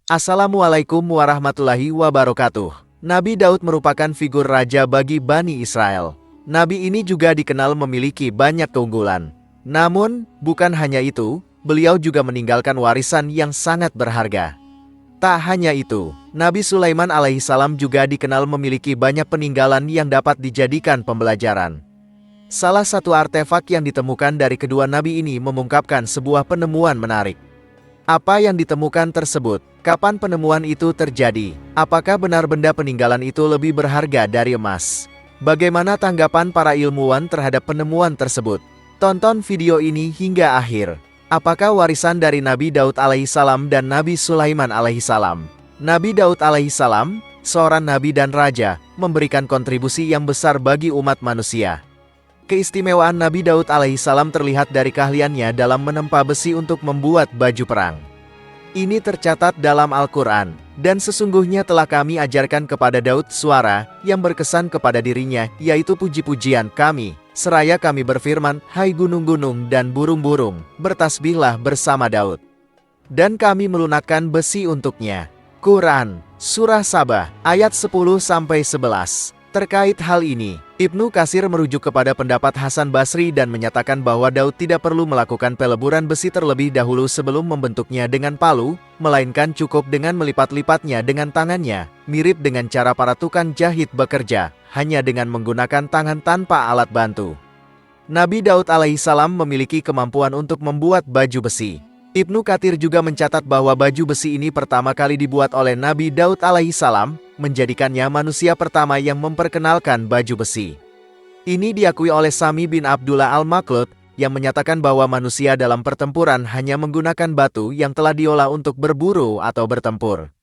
Assalamualaikum warahmatullahi wabarakatuh. Nabi Daud merupakan figur raja bagi Bani Israel. Nabi ini juga dikenal memiliki banyak keunggulan. Namun, bukan hanya itu, beliau juga meninggalkan warisan yang sangat berharga. Tak hanya itu, Nabi Sulaiman alaihissalam juga dikenal memiliki banyak peninggalan yang dapat dijadikan pembelajaran. Salah satu artefak yang ditemukan dari kedua nabi ini mengungkapkan sebuah penemuan menarik. Apa yang ditemukan tersebut? Kapan penemuan itu terjadi? Apakah benar benda peninggalan itu lebih berharga dari emas? Bagaimana tanggapan para ilmuwan terhadap penemuan tersebut? Tonton video ini hingga akhir. Apakah warisan dari Nabi Daud alaihissalam dan Nabi Sulaiman alaihissalam? Nabi Daud alaihissalam, seorang nabi dan raja, memberikan kontribusi yang besar bagi umat manusia. Keistimewaan Nabi Daud alaihissalam terlihat dari keahliannya dalam menempa besi untuk membuat baju perang. Ini tercatat dalam Al-Quran, dan sesungguhnya telah kami ajarkan kepada Daud suara yang berkesan kepada dirinya, yaitu puji-pujian kami, seraya kami berfirman, hai gunung-gunung dan burung-burung, bertasbihlah bersama Daud. Dan kami melunakkan besi untuknya. Quran, Surah Sabah, ayat 10-11. Terkait hal ini, Ibnu Katsir merujuk kepada pendapat Hasan Basri dan menyatakan bahwa Daud tidak perlu melakukan peleburan besi terlebih dahulu sebelum membentuknya dengan palu, melainkan cukup dengan melipat-lipatnya dengan tangannya, mirip dengan cara para tukang jahit bekerja, hanya dengan menggunakan tangan tanpa alat bantu. Nabi Daud alaihissalam memiliki kemampuan untuk membuat baju besi. Ibnu Katsir juga mencatat bahwa baju besi ini pertama kali dibuat oleh Nabi Daud alaihissalam, menjadikannya manusia pertama yang memperkenalkan baju besi. Ini diakui oleh Sami bin Abdullah al-Makhlut, yang menyatakan bahwa manusia dalam pertempuran hanya menggunakan batu yang telah diolah untuk berburu atau bertempur.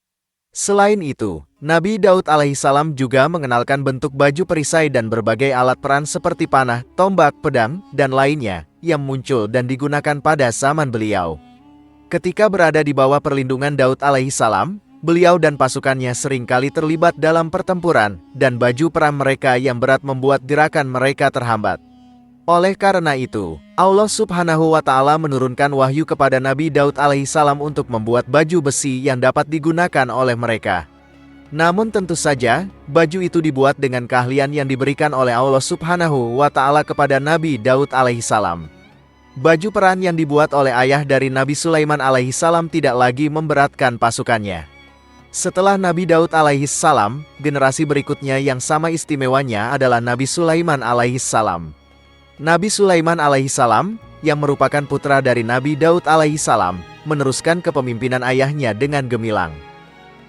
Selain itu, Nabi Daud alaihissalam juga mengenalkan bentuk baju perisai dan berbagai alat perang seperti panah, tombak, pedang, dan lainnya, yang muncul dan digunakan pada zaman beliau. Ketika berada di bawah perlindungan Daud alaihissalam, beliau dan pasukannya seringkali terlibat dalam pertempuran, dan baju perang mereka yang berat membuat gerakan mereka terhambat. Oleh karena itu, Allah Subhanahu wa Ta'ala menurunkan wahyu kepada Nabi Daud alaihissalam untuk membuat baju besi yang dapat digunakan oleh mereka. Namun tentu saja, baju itu dibuat dengan keahlian yang diberikan oleh Allah Subhanahu wa Ta'ala kepada Nabi Daud alaihissalam. Baju perang yang dibuat oleh ayah dari Nabi Sulaiman alaihissalam tidak lagi memberatkan pasukannya. Setelah Nabi Daud alaihissalam, generasi berikutnya yang sama istimewanya adalah Nabi Sulaiman alaihissalam. Nabi Sulaiman alaihissalam, yang merupakan putra dari Nabi Daud alaihissalam, meneruskan kepemimpinan ayahnya dengan gemilang.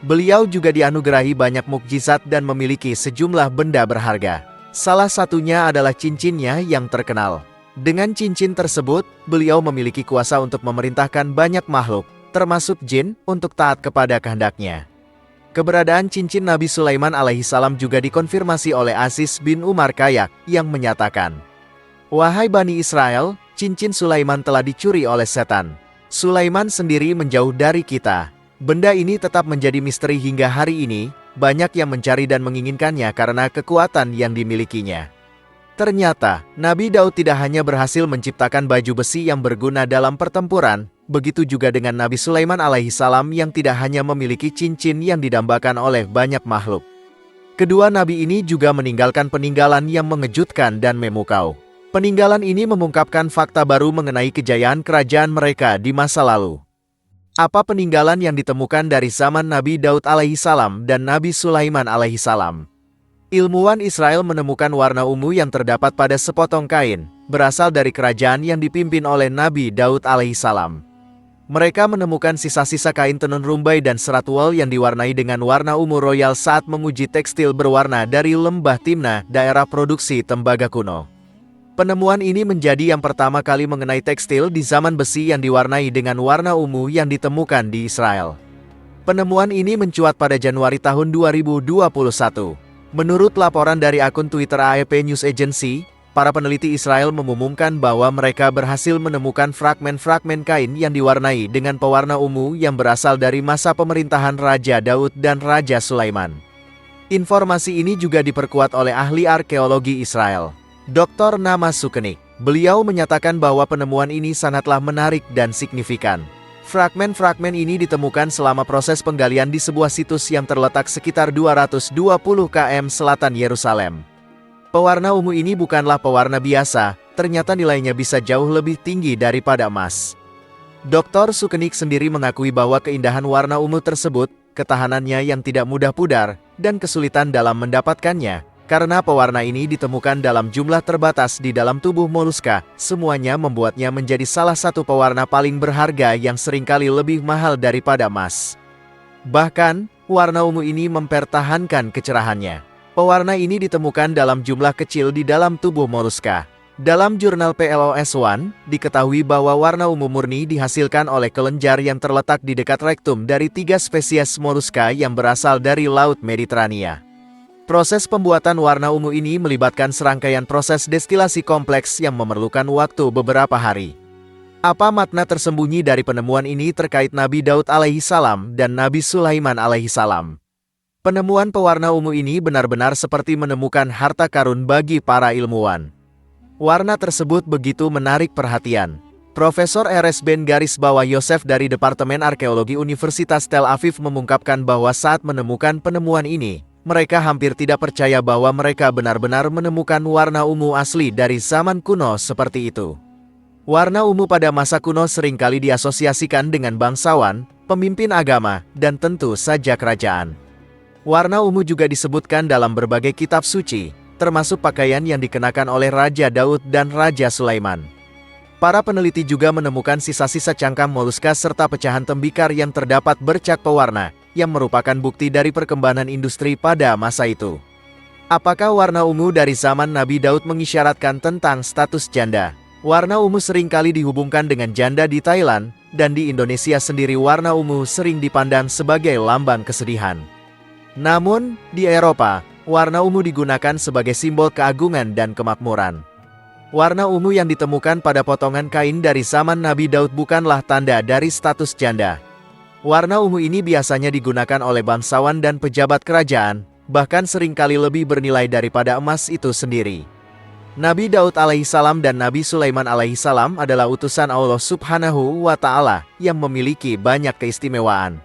Beliau juga dianugerahi banyak mukjizat dan memiliki sejumlah benda berharga. Salah satunya adalah cincinnya yang terkenal. Dengan cincin tersebut, beliau memiliki kuasa untuk memerintahkan banyak makhluk, termasuk jin, untuk taat kepada kehendaknya. Keberadaan cincin Nabi Sulaiman alaihissalam juga dikonfirmasi oleh Aziz bin Umar Kayak, yang menyatakan, wahai Bani Israel, cincin Sulaiman telah dicuri oleh setan. Sulaiman sendiri menjauh dari kita. Benda ini tetap menjadi misteri hingga hari ini, banyak yang mencari dan menginginkannya karena kekuatan yang dimilikinya. Ternyata, Nabi Daud tidak hanya berhasil menciptakan baju besi yang berguna dalam pertempuran, begitu juga dengan Nabi Sulaiman alaihissalam yang tidak hanya memiliki cincin yang didambakan oleh banyak makhluk. Kedua nabi ini juga meninggalkan peninggalan yang mengejutkan dan memukau. Peninggalan ini mengungkapkan fakta baru mengenai kejayaan kerajaan mereka di masa lalu. Apa peninggalan yang ditemukan dari zaman Nabi Daud alaihissalam dan Nabi Sulaiman alaihissalam? Ilmuwan Israel menemukan warna ungu yang terdapat pada sepotong kain, berasal dari kerajaan yang dipimpin oleh Nabi Daud alaihissalam. Mereka menemukan sisa-sisa kain tenun rumbai dan serat wol yang diwarnai dengan warna ungu royal saat menguji tekstil berwarna dari lembah Timna, daerah produksi tembaga kuno. Penemuan ini menjadi yang pertama kali mengenai tekstil di zaman besi yang diwarnai dengan warna ungu yang ditemukan di Israel. Penemuan ini mencuat pada Januari tahun 2021. Menurut laporan dari akun Twitter AFP News Agency, para peneliti Israel mengumumkan bahwa mereka berhasil menemukan fragmen-fragmen kain yang diwarnai dengan pewarna ungu yang berasal dari masa pemerintahan Raja Daud dan Raja Sulaiman. Informasi ini juga diperkuat oleh ahli arkeologi Israel, Dr. Nama Sukenik. Beliau menyatakan bahwa penemuan ini sangatlah menarik dan signifikan. Fragmen-fragmen ini ditemukan selama proses penggalian di sebuah situs yang terletak sekitar 220 km selatan Yerusalem. Pewarna ungu ini bukanlah pewarna biasa, ternyata nilainya bisa jauh lebih tinggi daripada emas. Dr. Sukenik sendiri mengakui bahwa keindahan warna ungu tersebut, ketahanannya yang tidak mudah pudar, dan kesulitan dalam mendapatkannya, karena pewarna ini ditemukan dalam jumlah terbatas di dalam tubuh moluska, semuanya membuatnya menjadi salah satu pewarna paling berharga yang seringkali lebih mahal daripada emas. Bahkan, warna ungu ini mempertahankan kecerahannya. Pewarna ini ditemukan dalam jumlah kecil di dalam tubuh moluska. Dalam jurnal PLOS1, diketahui bahwa warna ungu murni dihasilkan oleh kelenjar yang terletak di dekat rektum dari 3 spesies moluska yang berasal dari Laut Mediterania. Proses pembuatan warna ungu ini melibatkan serangkaian proses destilasi kompleks yang memerlukan waktu beberapa hari. Apa makna tersembunyi dari penemuan ini terkait Nabi Daud alaihissalam dan Nabi Sulaiman alaihissalam? Penemuan pewarna ungu ini benar-benar seperti menemukan harta karun bagi para ilmuwan. Warna tersebut begitu menarik perhatian. Profesor R.S. Ben garis bawah Yosef dari Departemen Arkeologi Universitas Tel Aviv mengungkapkan bahwa saat menemukan penemuan ini, mereka hampir tidak percaya bahwa mereka benar-benar menemukan warna ungu asli dari zaman kuno seperti itu. Warna ungu pada masa kuno seringkali diasosiasikan dengan bangsawan, pemimpin agama, dan tentu saja kerajaan. Warna ungu juga disebutkan dalam berbagai kitab suci, termasuk pakaian yang dikenakan oleh Raja Daud dan Raja Sulaiman. Para peneliti juga menemukan sisa-sisa cangkang moluska serta pecahan tembikar yang terdapat bercak pewarna, yang merupakan bukti dari perkembangan industri pada masa itu. Apakah warna ungu dari zaman Nabi Daud mengisyaratkan tentang status janda? Warna ungu seringkali dihubungkan dengan janda di Thailand, dan di Indonesia sendiri warna ungu sering dipandang sebagai lambang kesedihan. Namun, di Eropa, warna ungu digunakan sebagai simbol keagungan dan kemakmuran. Warna ungu yang ditemukan pada potongan kain dari zaman Nabi Daud bukanlah tanda dari status janda. Warna ungu ini biasanya digunakan oleh bangsawan dan pejabat kerajaan, bahkan seringkali lebih bernilai daripada emas itu sendiri. Nabi Daud alaihissalam dan Nabi Sulaiman alaihissalam adalah utusan Allah subhanahu wa ta'ala yang memiliki banyak keistimewaan.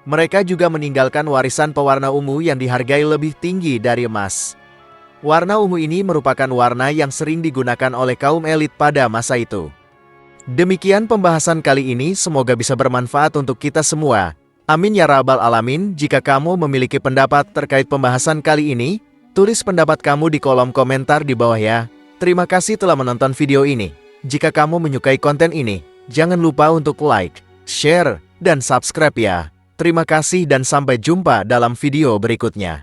Mereka juga meninggalkan warisan pewarna ungu yang dihargai lebih tinggi dari emas. Warna ungu ini merupakan warna yang sering digunakan oleh kaum elit pada masa itu. Demikian pembahasan kali ini, semoga bisa bermanfaat untuk kita semua. Amin ya rabbal alamin. Jika kamu memiliki pendapat terkait pembahasan kali ini, tulis pendapat kamu di kolom komentar di bawah ya. Terima kasih telah menonton video ini. Jika kamu menyukai konten ini, jangan lupa untuk like, share, dan subscribe ya. Terima kasih dan sampai jumpa dalam video berikutnya.